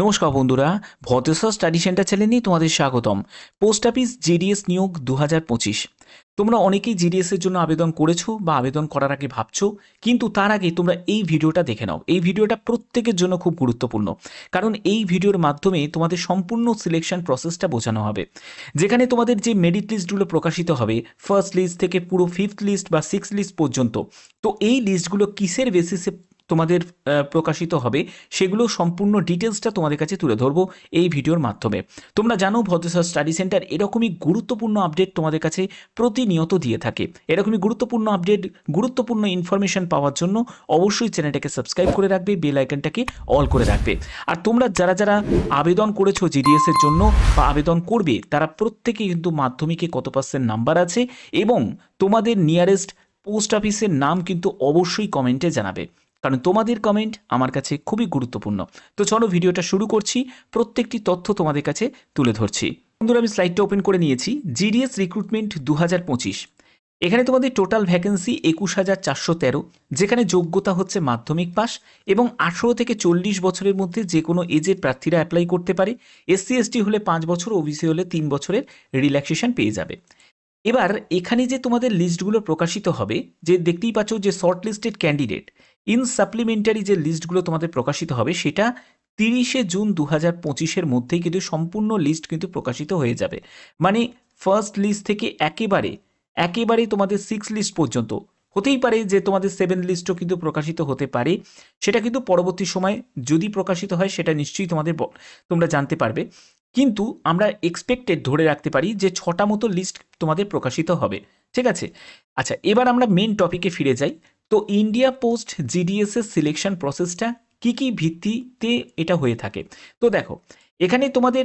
নমস্কার বন্ধুরা, Bhadreswar study centre চ্যানেলে তোমাদের স্বাগতম। পোস্ট অফিস জিডিএস নিয়োগ 2025। তোমরা অনেকেই জিডিএস এর জন্য আবেদন করেছো বা আবেদন করার আগে ভাবছো, কিন্তু তার আগে তোমরা এই ভিডিওটা দেখে নাও। এই ভিডিওটা প্রত্যেকের জন্য খুব গুরুত্বপূর্ণ, কারণ এই ভিডিওর মাধ্যমে তোমাদের সম্পূর্ণ সিলেকশন প্রসেসটা বোঝানো হবে। যেখানে তোমাদের যে মেরিট লিস্টগুলো প্রকাশিত হবে, ফার্স্ট লিস্ট থেকে পুরো ফিফথ লিস্ট বা সিক্স লিস্ট পর্যন্ত, তো এই লিস্টগুলো কিসের বেসিসে তোমাদের প্রকাশিত হবে সেগুলো সম্পূর্ণ ডিটেলসটা তোমাদের কাছে তুলে ধরবো এই ভিডিওর মাধ্যমে। তোমরা জানো ভদ্রেশ্বর স্টাডি সেন্টার এরকমই গুরুত্বপূর্ণ আপডেট তোমাদের কাছে প্রতিনিয়ত দিয়ে থাকে। এরকমই গুরুত্বপূর্ণ আপডেট, গুরুত্বপূর্ণ ইনফরমেশন পাওয়ার জন্য অবশ্যই চ্যানেলটাকে সাবস্ক্রাইব করে রাখবে, বেল আইকনটাকে অল করে রাখবে। আর তোমরা যারা যারা আবেদন করেছো জিডিএস এর জন্য বা আবেদন করবে, তারা প্রত্যেকে কিন্তু মাধ্যমিকে কত পার্সেন্ট নাম্বার আছে এবং তোমাদের নিয়ারেস্ট পোস্ট অফিসের নাম কিন্তু অবশ্যই কমেন্টে জানাবে, কারণ তোমাদের কমেন্ট আমার কাছে খুবই গুরুত্বপূর্ণ। তো চলো ভিডিওটা শুরু করছি, প্রত্যেকটি তথ্য তোমাদের কাছে তুলে ধরছি। বন্ধুরা, আমি স্লাইডটা ওপেন করে নিয়েছি। জিডিএস রিক্রুটমেন্ট 2025, এখানে তোমাদের টোটাল ভ্যাকেন্সি 21,413, যেখানে যোগ্যতা হচ্ছে মাধ্যমিক পাস এবং 18 থেকে 40 বছরের মধ্যে যে কোনো এজের প্রার্থীরা অ্যাপ্লাই করতে পারে। এসসি এসটি হলে 5 বছর, ওবিসি হলে 3 বছরের রিল্যাক্সেশন পেয়ে যাবে। এবার এখানে যে তোমাদের লিস্টগুলো প্রকাশিত হবে, যে দেখতেই পাচ্ছ যে short listed candidate in supplementary যে লিস্টগুলো তোমাদের প্রকাশিত হবে, সেটা 30শে জুন 2025-এর মধ্যেই কিন্তু সম্পূর্ণ লিস্ট কিন্তু প্রকাশিত হয়ে যাবে। মানে ফার্স্ট লিস্ট থেকে একেবারে একেবারে তোমাদের সিক্স লিস্ট পর্যন্ত, হতেই পারে যে তোমাদের সেভেন লিস্টও কিন্তু প্রকাশিত হতে পারে। সেটা কিন্তু পরবর্তী সময় যদি প্রকাশিত হয় সেটা নিশ্চয়ই তোমরা জানতে পারবে, কিন্তু আমরা এক্সপেক্টেড ধরে রাখতে পারি যে 6টা মতো লিস্ট তোমাদের প্রকাশিত হবে। ঠিক আছে, আচ্ছা এবার আমরা মেন টপিকে ফিরে যাই। তো ইন্ডিয়া পোস্ট জিডিএস এর সিলেকশন প্রসেসটা কি কি ভিত্তিতে এটা হয়ে থাকে। তো দেখো, এখানে তোমাদের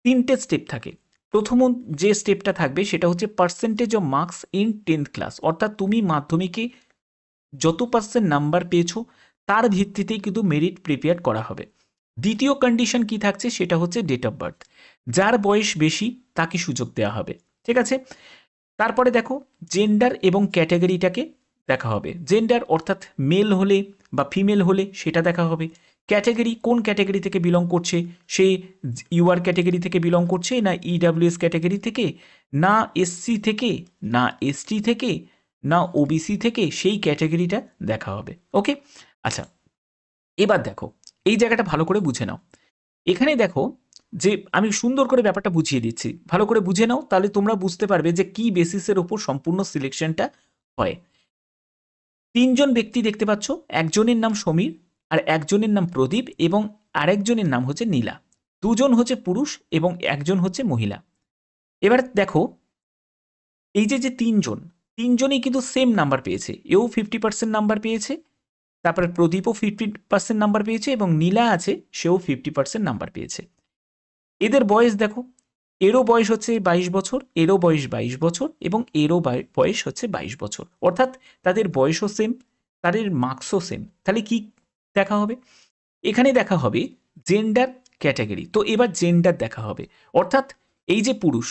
3টে স্টেপ থাকে। প্রথম যে স্টেপটা থাকবে সেটা হচ্ছে percentage of marks in 10th class, অর্থাৎ তুমি মাধ্যমিকে যত পার্সেন্ট নাম্বার পেয়েছো তার ভিত্তিতেই কিন্তু মেরিট প্রিপেয়ার করা হবে। দ্বিতীয় কন্ডিশন কি থাকছে সেটা হচ্ছে ডেট অফ বার্থ, যার বয়স বেশি তাকে সুযোগ দেওয়া হবে। ঠিক আছে, তারপরে দেখো জেন্ডার এবং ক্যাটাগরিটাকে দেখা হবে। জেন্ডার অর্থাৎ মেল হলে বা ফিমেল হলে সেটা দেখা হবে। ক্যাটাগরি, কোন ক্যাটাগরি থেকে বিলং করছে, সে ইউআর ক্যাটাগরি থেকে বিলং করছে না ইডাব্লিউএস ক্যাটাগরি থেকে, না এসসি থেকে, না এসটি থেকে, না ওবিসি থেকে, সেই ক্যাটাগরিটা দেখা হবে। ওকে, আচ্ছা এবার দেখো এই জায়গাটা ভালো করে বুঝে নাও। এখানে দেখো যে আমি সুন্দর করে ব্যাপারটা বুঝিয়ে দিচ্ছি, ভালো করে বুঝে নাও, তাহলে তোমরা বুঝতে পারবে যে কি বেসিসের ওপর সম্পূর্ণ সিলেকশনটা হয়। 3জন ব্যক্তি দেখতে পাচ্ছ, একজনের নাম সমীর, আর একজনের নাম প্রদীপ, এবং আরেকজনের নাম হচ্ছে নীলা। 2জন হচ্ছে পুরুষ এবং একজন হচ্ছে মহিলা। এবার দেখো এই যে যে 3জনই কিন্তু সেম নাম্বার পেয়েছে। এও 50% নাম্বার পেয়েছে, তারপরে প্রদীপও 50% নাম্বার পেয়েছে এবং নীলা আছে, সেও 50% নাম্বার পেয়েছে। এদের বয়স দেখো, এরও বয়স হচ্ছে 22 বছর, এরও বয়স 22 বছর এবং এরও বয়স হচ্ছে 22 বছর, অর্থাৎ তাদের বয়সও সেম, তাদের মার্কসও সেম। তাহলে কি দেখা হবে? এখানে দেখা হবে জেন্ডার ক্যাটাগরি। তো এবার জেন্ডার দেখা হবে, অর্থাৎ এই যে পুরুষ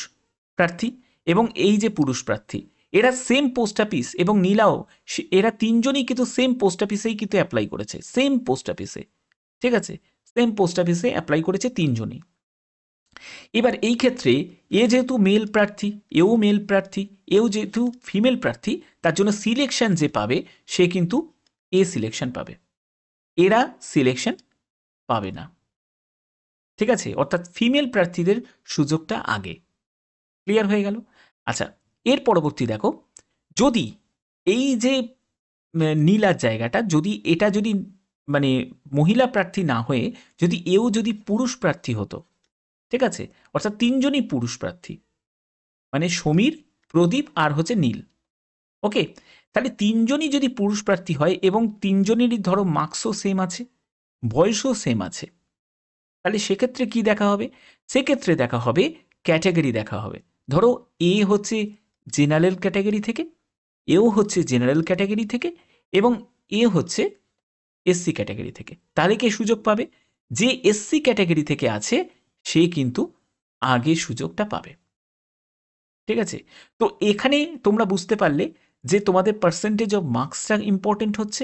প্রার্থী এবং এই যে পুরুষ প্রার্থী, এরা সেম পোস্ট অফিস, এবং নীলাও, এরা 3জনই কিন্তু সেম পোস্ট অফিসেই কিন্তু অ্যাপ্লাই করেছে, সেম পোস্ট অফিসে। ঠিক আছে, সেম পোস্ট অফিসে অ্যাপ্লাই করেছে 3জনই। এবার এই ক্ষেত্রে এ যেহেতু মেল প্রার্থী, এও মেল প্রার্থী, এও যেহেতু ফিমেল প্রার্থী, তার জন্য সিলেকশন যে পাবে সে কিন্তু এ সিলেকশন পাবে, এরা সিলেকশন পাবে না। ঠিক আছে, অর্থাৎ ফিমেল প্রার্থীদের সুযোগটা আগে। ক্লিয়ার হয়ে গেল? আচ্ছা, এর পরবর্তী দেখো, যদি এই যে নীলার জায়গাটা, যদি এটা যদি মানে মহিলা প্রার্থী না হয়ে যদি এও যদি পুরুষ প্রার্থী হতো, ঠিক আছে, অর্থাৎ 3জনই পুরুষ প্রার্থী, মানে সমীর, প্রদীপ আর হচ্ছে নীল। ওকে, তাহলে 3জনই যদি পুরুষ প্রার্থী হয় এবং 3জনেরই ধরো মার্কসও সেম আছে, বয়সও সেম আছে, তাহলে সেক্ষেত্রে কি দেখা হবে? সেক্ষেত্রে দেখা হবে ক্যাটাগরি দেখা হবে। ধরো এ হচ্ছে জেনারেল ক্যাটাগরি থেকে, এও হচ্ছে জেনারেল ক্যাটাগরি থেকে, এবং এ হচ্ছে এসসি ক্যাটাগরি থেকে। তাহলে কে সুযোগ পাবে? যে এসসি ক্যাটাগরি থেকে আছে সে কিন্তু আগে সুযোগটা পাবে। ঠিক আছে, তো এখানে তোমরা বুঝতে পারলে যে তোমাদের পার্সেন্টেজ অফ মার্কসটা ইম্পর্টেন্ট হচ্ছে,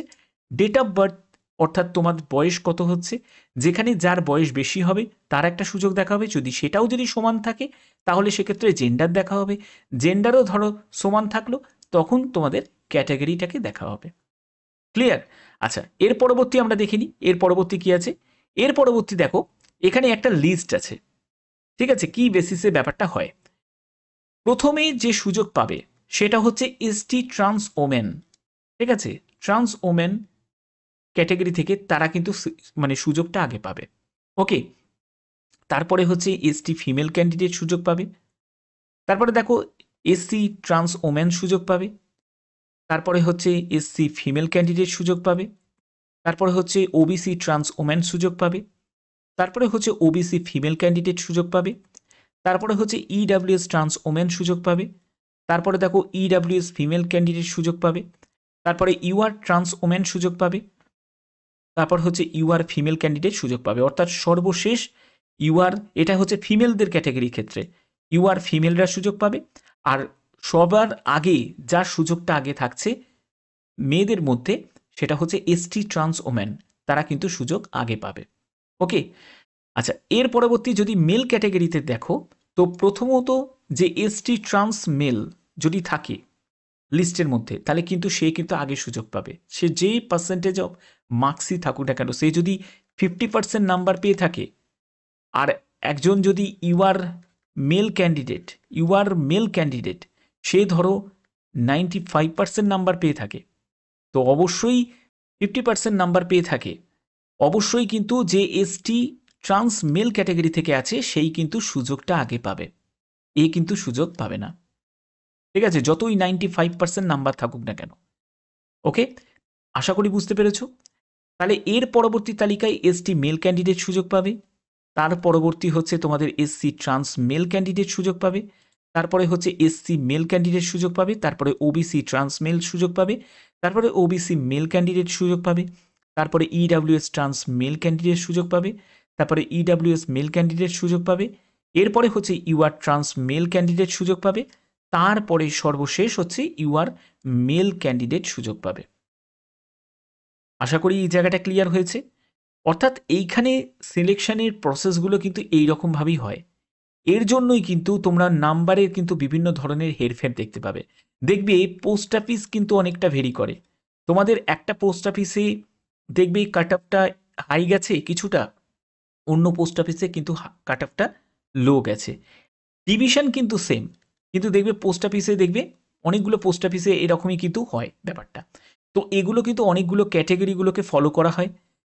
ডেট অফ বার্থ অর্থাৎ তোমার বয়স কত হচ্ছে, যেখানে যার বয়স বেশি হবে তার একটা সুযোগ দেখা হবে, যদি সেটাও যদি সমান থাকে তাহলে সেক্ষেত্রে জেন্ডার দেখা হবে, জেন্ডারও ধরো সমান থাকলো তখন তোমাদের ক্যাটাগরিটাকে দেখা হবে। ক্লিয়ার? আচ্ছা, এর পরবর্তী আমরা দেখিনি, এর পরবর্তী কি আছে। এর পরবর্তী দেখো এখানে একটা লিস্ট আছে, ঠিক আছে, কি বেসিসে ব্যাপারটা হয়। প্রথমে যে সুযোগ পাবে সেটা হচ্ছে এসটি ট্রান্স ওমেন, ঠিক আছে, ট্রান্স ওমেন ক্যাটাগরি থেকে তারা কিন্তু মানে সুযোগটা আগে পাবে। ওকে, তারপরে হচ্ছে এসটি ফিমেল ক্যান্ডিডেট সুযোগ পাবে, তারপরে দেখো এসসি ট্রান্স ওমেন সুযোগ পাবে, তারপরে হচ্ছে এসসি ফিমেল ক্যান্ডিডেট সুযোগ পাবে, তারপরে হচ্ছে ওবিসি ট্রান্স ওমেন সুযোগ পাবে, তারপরে হচ্ছে ওবিসি ফিমেল ক্যান্ডিডেট সুযোগ পাবে, তারপরে হচ্ছে ইডাব্লিউএস ট্রান্স ওমেন সুযোগ পাবে, তারপরে দেখো ইডাব্লিউএস ফিমেল ক্যান্ডিডেট সুযোগ পাবে, তারপরে ইউআর ট্রান্স ওমেন সুযোগ পাবে, তারপর হচ্ছে ইউআর ফিমেল ক্যান্ডিডেট সুযোগ পাবে। অর্থাৎ সর্বশেষ ইউআর, এটা হচ্ছে ফিমেলদের ক্যাটাগরির ক্ষেত্রে ইউআর ফিমেলরা সুযোগ পাবে। আর সবার আগে যার সুযোগটা আগে থাকছে মেয়েদের মধ্যে সেটা হচ্ছে এসটি ট্রান্স ওমেন, তারা কিন্তু সুযোগ আগে পাবে। ওকে, আচ্ছা, এর পরবর্তী যদি মেল ক্যাটাগরিতে দেখো তো প্রথমত যে এসটি ট্রান্স মেল যদি থাকে লিস্টের মধ্যে তাহলে কিন্তু সে কিন্তু আগে সুযোগ পাবে, সে যে পার্সেন্টেজ অফ মার্কসই থাকুক না কেন, সে যদি 50% নাম্বার পেয়ে থাকে আর একজন যদি ইউআর মেল ক্যান্ডিডেট সে ধরো 95% নাম্বার পেয়ে থাকে, তো অবশ্যই 50% নাম্বার পেয়ে থাকে, অবশ্যই কিন্তু যে এসটি ট্রান্স মেল ক্যাটাগরি থেকে আছে সেই কিন্তু সুযোগটা আগে পাবে, এ কিন্তু সুযোগ পাবে না, ঠিক আছে, যতই 95% নাম্বার থাকুক না কেন। ওকে, আশা করি বুঝতে পেরেছো। তাহলে এর পরবর্তী তালিকায় এসটি মেল ক্যান্ডিডেট সুযোগ পাবে, তার পরবর্তী হচ্ছে তোমাদের এসসি ট্রান্স মেল ক্যান্ডিডেট সুযোগ পাবে, তারপরে হচ্ছে এসসি মেল ক্যান্ডিডেট সুযোগ পাবে, তারপরে ওবিসি ট্রান্স মেল সুযোগ পাবে, তারপরে ওবিসি মেল ক্যান্ডিডেট সুযোগ পাবে, তারপরে ইডাব্লিউএস ট্রান্স মেল ক্যান্ডিডেট সুযোগ পাবে, তারপরে ইডাব্লিউএস মেল ক্যান্ডিডেট সুযোগ পাবে, এরপরে হচ্ছে ইউআর ট্রান্স মেল ক্যান্ডিডেট সুযোগ পাবে, তারপরে সর্বশেষ হচ্ছে ইউআর মেল ক্যান্ডিডেট সুযোগ পাবে। আশা করি এই জায়গাটা ক্লিয়ার হয়েছে। অর্থাৎ এইখানে সিলেকশনের প্রসেসগুলো কিন্তু এই রকমভাবেই হয়, এর জন্যই কিন্তু তোমরা নাম্বারের কিন্তু বিভিন্ন ধরনের হেরফের দেখতে পাবে। দেখবে পোস্ট অফিস কিন্তু অনেকটা ভেরি করে, তোমাদের একটা পোস্ট অফিসে দেখবে কাট অফটা হাই গেছে কিছুটা, অন্য পোস্ট অফিসে কিন্তু কাট অফটা লো গেছে। ডিভিশন কিন্তু সেম, কিন্তু দেখবে পোস্ট অফিসে দেখবে অনেকগুলো পোস্ট অফিসে এরকমই কিন্তু হয় ব্যাপারটা। তো এগুলো কিন্তু অনেকগুলো ক্যাটাগরিগুলোকে ফলো করা হয়,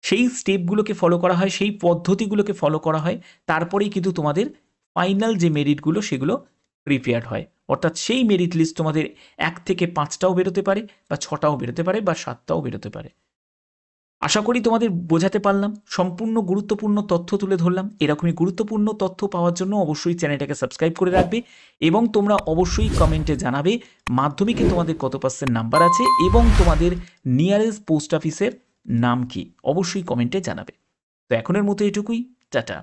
সেই স্টেপগুলোকে ফলো করা হয়, সেই পদ্ধতিগুলোকে ফলো করা হয়, তারপরেই কিন্তু তোমাদের ফাইনাল যে মেরিটগুলো সেগুলো প্রিপেয়ার হয়। অর্থাৎ সেই মেরিট লিস্ট তোমাদের 1 থেকে 5টাও বেরোতে পারে, বা 6টাও বেরোতে পারে, বা 7টাও বেরোতে পারে। আশা করি তোমাদের বোঝাতে পারলাম, সম্পূর্ণ গুরুত্বপূর্ণ তথ্য তুলে ধরলাম। এরকমই গুরুত্বপূর্ণ তথ্য পাওয়ার জন্য অবশ্যই চ্যানেলটাকে সাবস্ক্রাইব করে রাখবে, এবং তোমরা অবশ্যই কমেন্টে জানাবে মাধ্যমিকে তোমাদের কত পার্সেন্ট নাম্বার আছে এবং তোমাদের নিয়ারেস্ট পোস্ট অফিসের নাম কি, অবশ্যই কমেন্টে জানাবে। তো এখনের মতো এটুকুই, টাটা।